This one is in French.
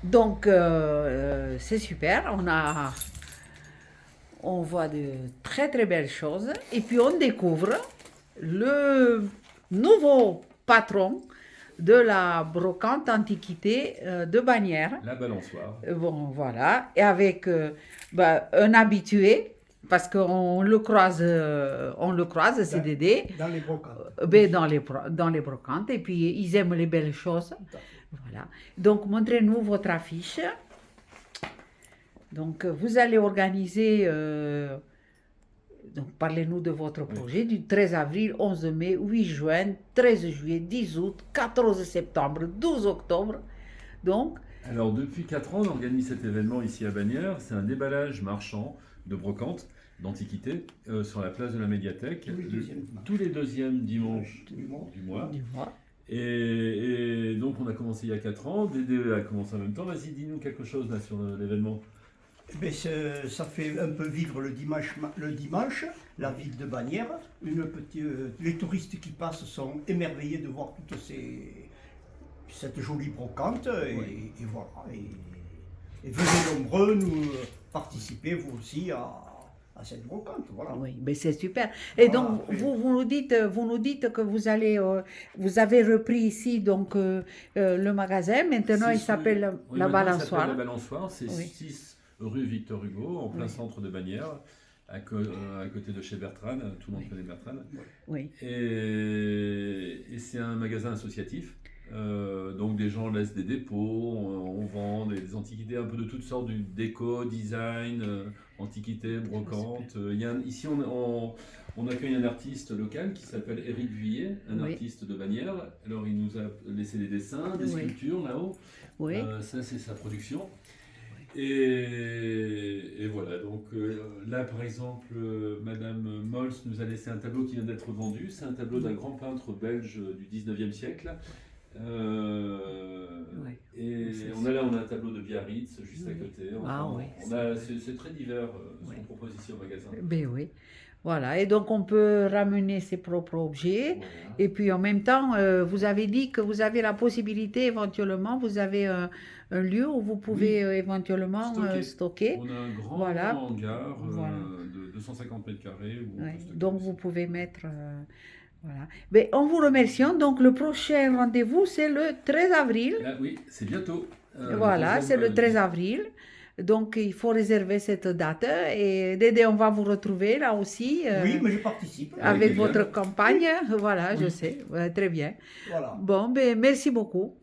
Donc, c'est super. On voit de très très belles choses. Et puis, on découvre le nouveau patron de la brocante antiquité de Bagnères. La balançoire. Bon, voilà. Et avec un habitué, parce on le croise, c'est Dédé, Dans les brocantes, ben, oui, dans les brocantes. Et puis, ils aiment les belles choses. tout à fait. Voilà. Donc, montrez-nous votre affiche. Donc, vous allez organiser, donc parlez-nous de votre Oui. projet du 13 avril, 11 mai, 8 juin, 13 juillet, 10 août, 14 septembre, 12 octobre. Donc, Alors, depuis 4 ans, on organise cet événement ici à Bagnères. C'est un déballage marchand de brocante, d'antiquités, sur la place de la médiathèque, Tous les deuxièmes dimanches. tous les deuxièmes dimanches Du mois. du mois. dis-moi. Et donc, on a commencé il y a 4 ans. Dédé a commencé en même temps. Vas-y, dis-nous quelque chose là sur l'événement. Eh ben, ça fait un peu vivre le dimanche, la ville de Bagnères. Les touristes qui passent sont émerveillés de voir cette jolie brocante. Et voilà. Et venez nombreux nous participer, vous aussi, à cette brocante. Voilà. Oui, mais c'est super. Et Voilà, donc, après. vous nous dites que vous avez repris ici donc le magasin. Maintenant, il s'appelle Oui, La maintenant, il s'appelle La Balançoire. Balançoire. C'est Oui, 6 rue Victor Hugo, en plein oui, centre de Bagnères, à côté de chez Bertrand. Tout le monde oui, connaît Bertrand. oui. Et c'est un magasin associatif. Donc des gens laissent des dépôts, on vend des antiquités un peu de toutes sortes, du déco, design, antiquités, C'est super. brocante. Ici on accueille un artiste local qui s'appelle Éric Vuillet, un Oui, artiste de Bagnères. Alors il nous a laissé des dessins, des oui, sculptures là-haut. oui, Ça c'est sa production. oui. Et voilà, donc là par exemple, Madame Mols nous a laissé un tableau qui vient d'être vendu. C'est un tableau d'un Oui, grand peintre belge du 19e siècle. oui. Et C'est on a super. un tableau de Biarritz juste à Oui. côté. Ah Enfin, oui, c'est bien. c'est très divers ce Oui. qu'on propose ici au magasin. Ben oui. Voilà. Et donc, on peut ramener ses propres objets. Voilà. Et puis, en même temps, vous avez dit que vous avez la possibilité, éventuellement, vous avez un lieu où vous pouvez Oui, éventuellement stocké. stocker. On a un grand Voilà. hangar Voilà. de 250 mètres carrés où on peut Ouais. stocker Donc, vous aussi. pouvez mettre. Voilà. Ben, en vous remerciant. Donc, le prochain rendez-vous, c'est le 13 avril. Là, oui, c'est bientôt. Le Voilà, c'est le 13 deuxième. avril. Donc, il faut réserver cette date. Et Dédé, on va vous retrouver là aussi Oui, mais je participe. Avec avec plaisir. votre campagne. Voilà, je Oui, sais. Ouais, très bien. voilà. Bon, ben, merci beaucoup.